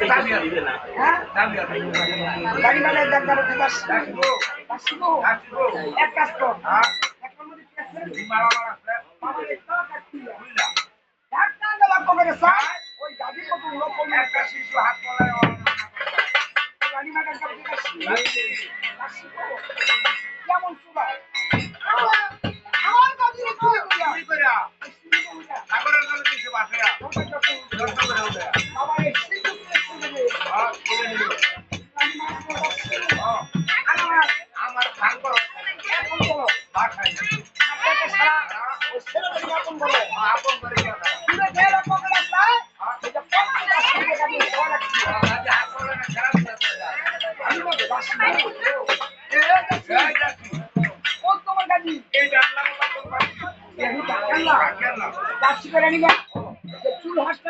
হ্যাঁ গাড়ি মানে দেখাবো ঠিক আছে আসবো এক কাজ কর এখন মধ্যে বাবা একটা কাটতি একটা গলা করে স্যার ওই গাড়ি কত লোক একটা শিশু হাত পড়ায় গাড়ি মানে দেখাবো ঠিক আছে কেমন চুলা আমার গাড়ি চুরি করিয়া সাগরের জলে দিছে বাসা বাবা এই শিশু আমার ভাঙ করো এখন করো বাসায় আপনাকে সারা ওই ছেলেদের আপন করো আপন করে তুমি যে রকম রাস্তা এটা পঞ্চাশ টাকা দিয়ে দেওয়া লাগছে হাত করে না খারাপ আমি বলবো বাসা কোন তোমার গাড়ি এই জানলাম আল্লাহ যাচ্ছি করে নিবা চুল হাসতে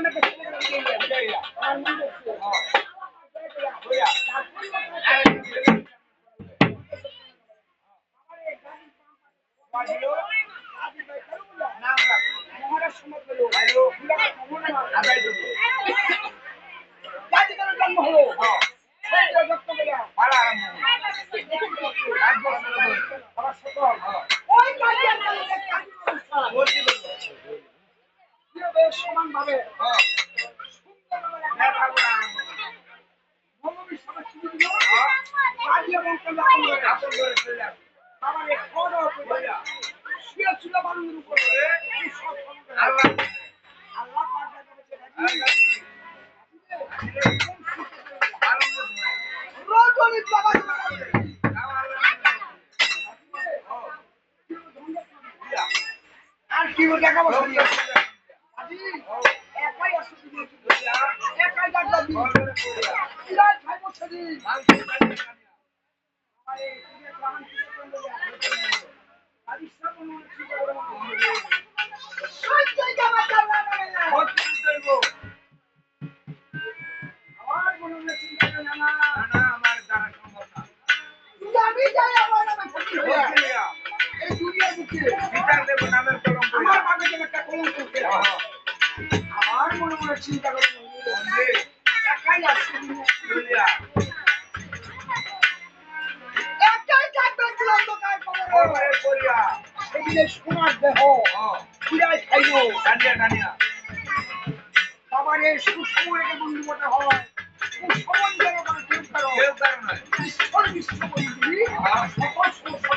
জন্ম হলো সমান ভাবে আর কি দেখা বসে একাই আসলে একাই ডাক্তার ইলাই খাই বসে দিন আমার মনে মনে চিন্তা করে একাই আসছে সোনার দেহ পুরাই খাইব বাবার এই সুসময় বন্ধু মনে হয় সুসমন যেন কেউ কারণ ঈশ্বর বিশ্ব বন্ধু সকল সকল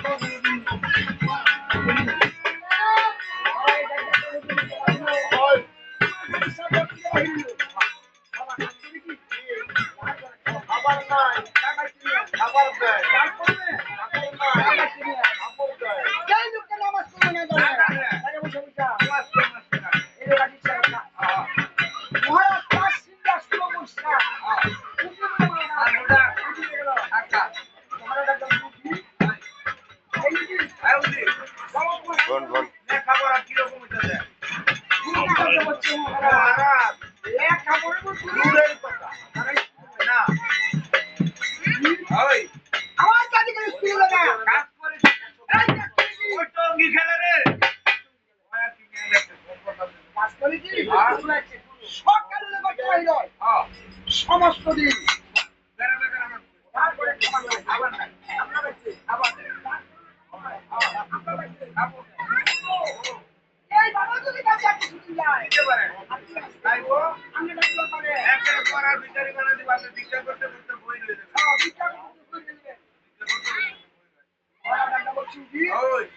সমস্ত দিন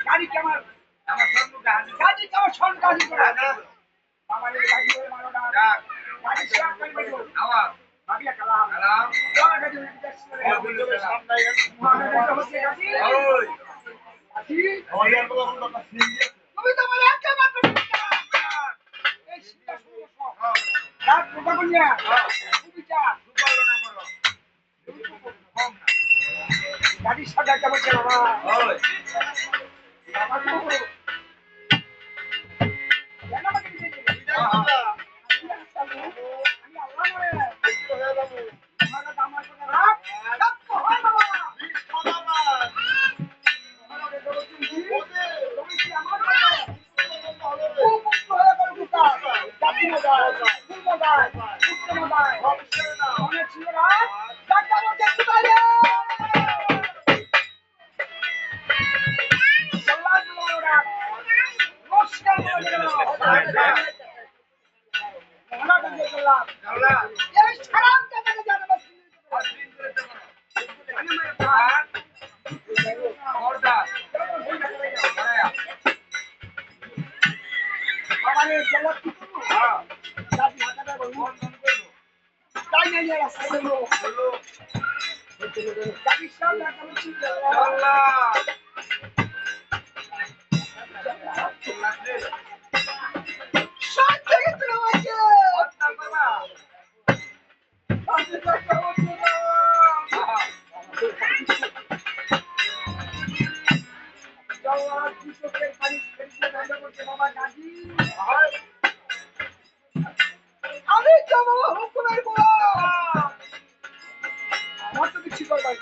গাড়ি কেমন আমার গাড়ি কেমন সন্তান আমার গাড়ি মারো না গাড়ি শেয়ার করে বেরো আওয়াজ ভাবিয়া কালাম কালাম তোরা গাড়ি উঠে সামনে হচ্ছে গাড়ি ওই আসি ওয়ার বলা কথা তুমি তো বলে একটা মাত্র এই শিক্ষা শুরু সব রাত কথা বলিয়া তুমি চা সুপার না করো কম না গাড়ি সাদা কেমন চলা ওই বাবা তো জানা বাকি দিতে আমি যাবো হুকুমের গোলাম। আমার তো কিছু করবার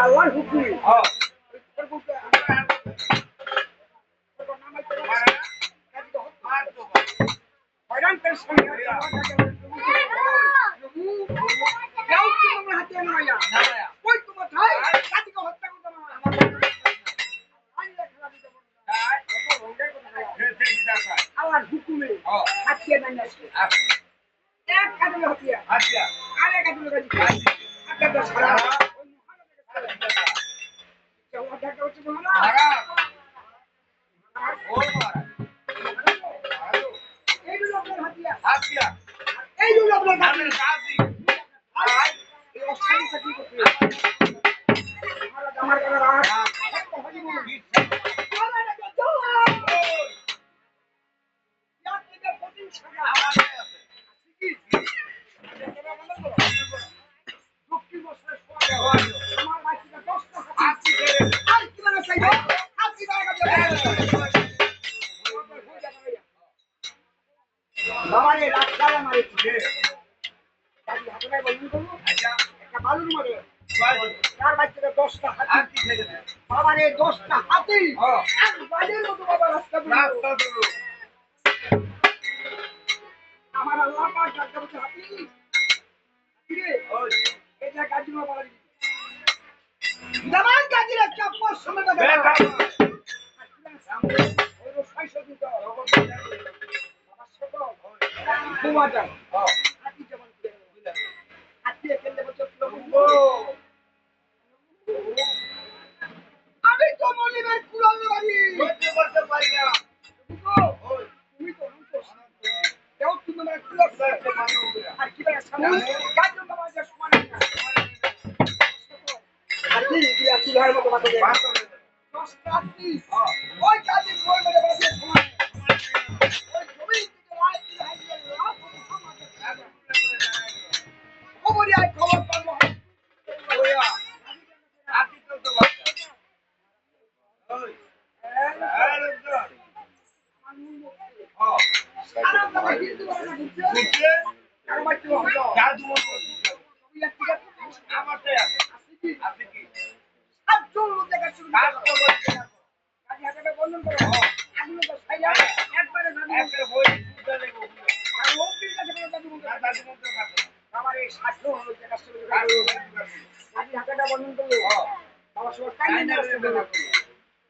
আল্লাহর হুকুম হয়রান পেরেশান হাতে ওই তোমার ভাই কাজীকে হত্যা করতে হাতিয়া নাই আসলে এক কাজে হাতিয়া আর এক কাজে গাজি আটা সারা ওই মহানগরে সারা চলা দেখা হচ্ছে মহারাজ ও মহারাজ এই হলো আপনার হাতিয়া এই হলো আপনার গাজি এই অশান্তি কি করতে মহারাজ আমার কাছে রাগ হরি বল মহারাজ তো ইয়াতে প্রতিদিন সারা আমার আছে কি দুঃখী বসে শোয়া আমার মাইকে 10টা হাতি করে আর কি মানে চাই হাতি দাঁড়া বাবারে রাস্তায় মারিছে কাজী হাতে বলুন তো আচ্ছা একটা বালুর মারে চার বাচ্চা 10টা হাতি ছেড়ে দেয় বাবারে 10টা হাতি এক বাড়ির মতো বাবা রাস্তা দিল আমার আল্লাহ পাক ডাক্তার বলছে হাতি রে ওই এটা কাজী বাবা বলে জামান কাজীর একটা পর সময় কথা ওই 600 দিতে বাবা ছোট কুমাটা হাতি যেমন হাতি খেলতে বলছে আমি তো মলিবের কুড়াল বাড়ি বলতে পারি না তুমি তো কেউ তুমি মানে কুড়াল আর কি বলে সামনে কাজী বাবা যে সমান হাতি কি আসি হয় মতো কথা বলে 10টা হাতি ওই কাজী গোল মেরে বসে সমান ওই জমি থেকে রাত কি হাইয়ে লাভ সমাজে খবর আই খবর পাবো ওয়া হাতি তো বাচ্চা ওই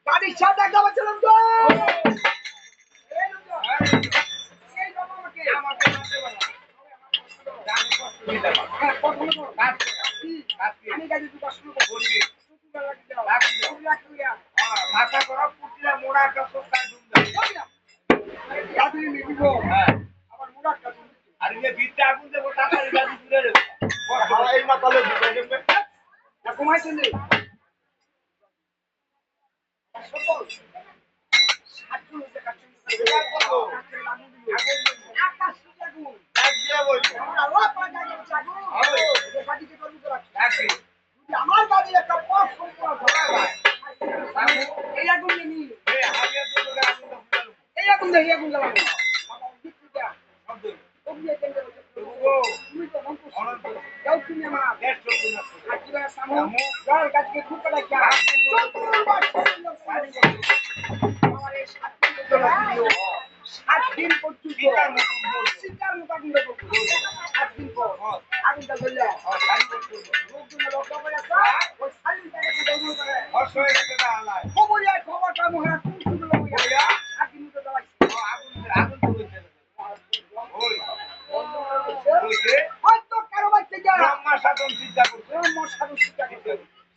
গাড়ির সাথে একটা বলছিলাম তো আমি গাড়ি দুটো শুরু করছি মাথা করা পুটিয়া মোড়া একটা সস্তা গাড়ি নিব আবার মোড়া একটা আর এই বিদ্যা আগুন দেব টাকা গাড়ি ঘুরে দেব এই মাথালে ঢুকে দেবে না কমাইছেন নি সকল 60 লোক কাছে আকাশ আগুন এক দিয়ে বলছো আমার আল্লাহ পাক আগে চাগু এই গাড়িকে করু তো রাখি আমার গাড়ি একটা পথ সম্পূর্ণ ধরা ভাই এই আগুন নেই এই হারিয়া তো আগুন ফুটালো এই আগুন জ্বালাবো বাবা দিকটা শব্দ ওগিয়ে কেন তুমি তো মন অনন্ত যাও তুমি আমার দেশ চলতে না আকিবা সামু যার গাছকে খুঁটা রাখা আমারে 7 দিন পর্যন্ত শিকার মোকাবিলা করব 7 দিন পর আগুনটা ধরলে লোকজন রক্ষা করে আছে ওই 40 টাকা দৌড় করে অসহায় একটা আলাই খবরটা মহা কোন শুনলো বইয়া 7 দিন তো দাও আগুন তো হইছে ওই হয়তো কারো বাচ্চা যা ব্রহ্মা সাধন চিন্তা করছে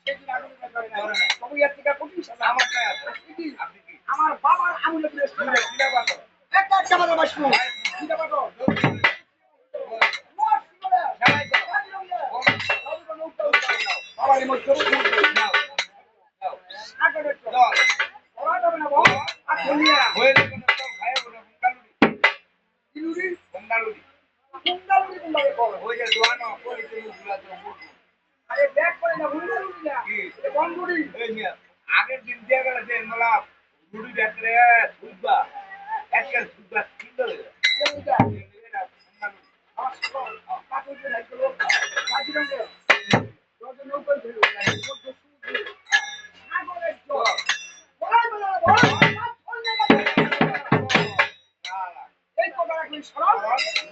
সেদিন আগুন করে না তবে এর থেকে কঠিন সাজা আমারটাই আছে আপনি কি আমার বাবার আমলে প্রেস করে কিলা বাতো একটা একটা বাবা বাসু কিলা বাতো বাবার মধ্যে নাও আগরে তো ওরা যাবে না বল আর দুনিয়া হয়ে যাবে না তো খায় বলে বঙ্গালুরি বঙ্গালুরি বল হয়ে যায় দোয়ানো পরিতে মুখলা তো আরে ব্যাক করে না বঙ্গালুরি না এ বঙ্গুরি এই মিয়া আগের দিন দিয়ে গেল যে মোলা রুডি দেখরে সুদবা একটা সুদবা কিলো এইটা আসল কাটো যে লাগলো কাজি রঙে রোজ নৌকো ধরে কত সুদ সাগরের জল বলাই বলা বল এই কথা রাখলেন সরল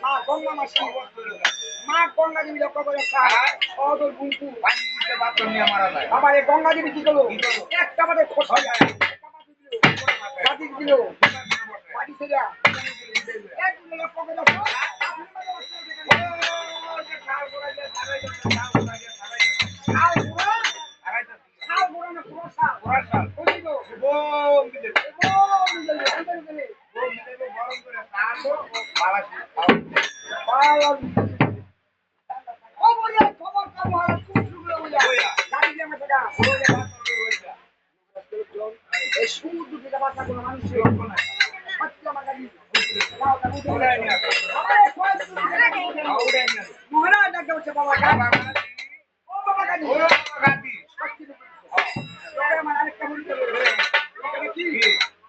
মা গঙ্গা মাসি মা গঙ্গা দেবী লক্ষ্য করে সদর গুঙ্কু পানি দিতে বাধ্য নিয়ে মারা যায় আমার এই গঙ্গা দেবী কি করলো একটা আমাদের খোসা যায় একটা মাটি দিল দিল বাড়ি থেকে এক মিলে গরম করে খাবো বালাসি ও বলিয়া খবর কাম হয় তুমি শুরু বলিয়া গাড়ি দিয়ে আমাকে গা এই সমুদ্র থেকে বাঁচা কোনো মানুষের সত্যি আমার গাড়ি মহারাজ ডাকে বলছে বাবা ও বাবা গাড়ি আমার আরেকটা বলতে কি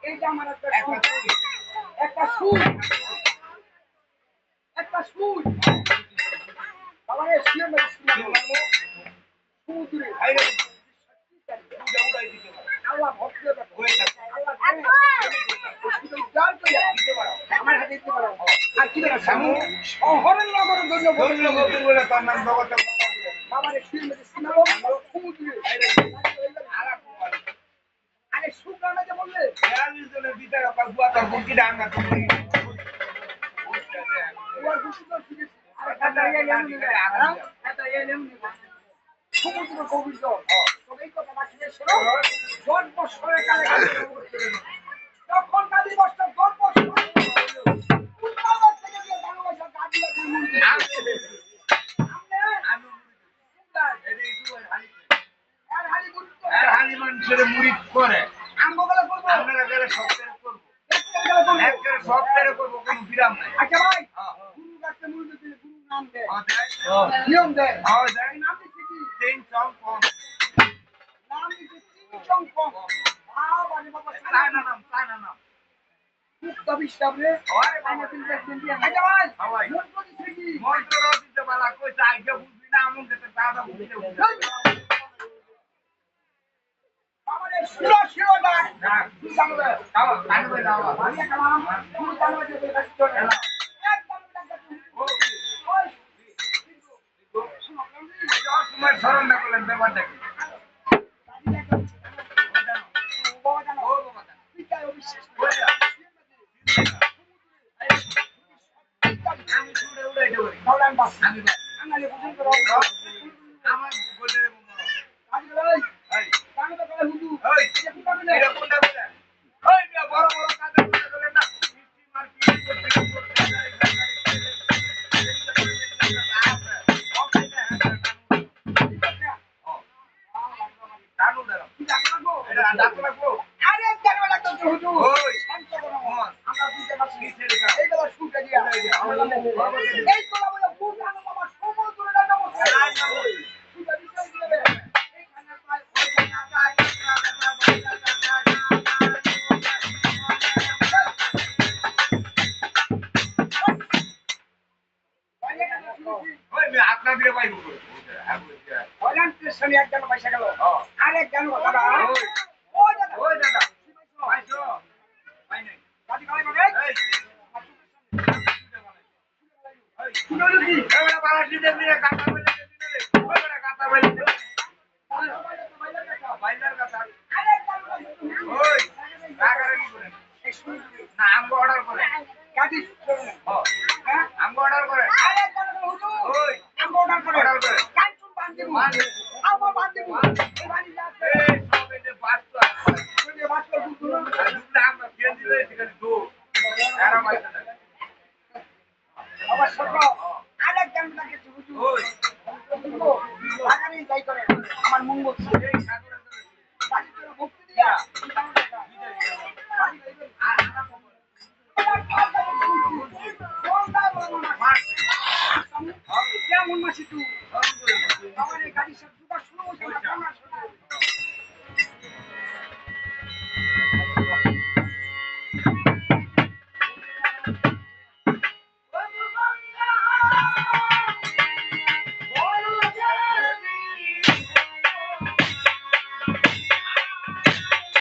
এইটা আমার একটা সুর একটা সুর বাবা রে শুনে সমুদ্রে আল্লাহ ভক্ত আমার হাতে দিতে পারো আর কি দেখা শহরের নগর বলে তার নাম জগতে বাবা রে শুনে সমুদ্রে আরে সুগানা যে বললে 42 জনের ভিতরে আপনার বুয়া তার বুকি ডাঙ্গা তুমি ওর খুশি তো শিখেছি আরে কাটা এলেম সমুদ্র গভীর জল তবেই কথা বাকি ছিল জন্ম সরে কালে তখন কালী বস্তা গল্প উন্মাদ থেকে দিয়ে ভালোবাসা গাদিলা দিয়ে মুড়ি আর হালি গুরুত্ব হালি মানুষের মুরিদ করে আমগো বলে বলবো আমরা গেলে সবটারে করবো বলবো একের সবটারে করবো কোনো বিরাম নাই আচ্ছা ভাই গুরু গাছকে মুড়ি দিলে গুরু নাম দেয় আমাদের নিয়ম দেয় যায় নাম দিচ্ছে কি তিন চং কম নাম দিচ্ছে চিংচং কম বাবা রে বাবা চায়না নাম মুক্ত বিশ্বাস রে হয় আমার দিন দেখবেন দিয়ে আচ্ছা ভাই ভাই মন্ত্র দিচ্ছে কি মন্ত্র দিতে পারা কই আগে বুঝবি না আমন দিতে দাদা বুঝতে আমাদের শিরো শিরো ডাক না তুই জানবে দাও কাটবে দাও বাড়িয়া কালাম তুমি জানো যে বেশ চলে একদম ডাক ওকে ওই সময় স্মরণ না করলেন ব্যাপারটা কি বাবা জানো ও বাবা পিতায় অবিশ্বাস আমি ছুড়ে উড়াই দেবো বলেন বাস আমি আঙ্গালে বুঝুন করো আমার বলতে দেবো আজকে ভাই এই কানে তো কলে হুজু এই এটা কি করবে এটা কোনটা বলে ওই মিয়া বড় বড় কাজে বলে বলে না মিষ্টি মার্কেট করতে কানু দাও কি ডাক লাগবো এটা ডাক্তার রাখবো আরে জানো লাগতো হুজু ওই শান্ত করো আমরা বুঝতে পারছি কি ছেলেটা এই বেলা শুনতে দিয়া এই কোলা বলে বুঝ আনো বাবা সমুদ্র না নমস্কার শুনতে বিষয় দিবে এইখানে পাই ওই মিয়া আপনার দিকে পাইবো হলান স্টেশনে একজন পয়সা গেল হ্যাঁ আরেক জানো দাদা ওই ও দাদা ওই দাদা পাইছো পাই নাই দাদি কই বলে এই শুনলো কি এবারে বালাসি দেবি রে কাটা বলে দেবি রে ওই বড় কাটা বলে দেবি বাইলার কথা আরেক জানো ওই রাগারে কি করে না আমগো অর্ডার করে কাটি হ্যাঁ আমগো অর্ডার করে আরেক জানো হুজুর ওই আমগো অর্ডার করে অর্ডার করে কাঞ্চন বান্দি আমগো বান্দি এই বাড়ি যাচ্ছে এই সব এই যে বাস্ত আছে ওই বাচ্চা হুজুর আর দুটা আমরা দিয়ে দিলে এখানে দো এরা মাইছে না আবার ছোট আরেক জানো লাগে হুজুর ওই আগামী যাই করে আমার মঙ্গল এই সাগরের ধরে বাড়ি করে ভক্তি দিয়া কেমন মাসি তুই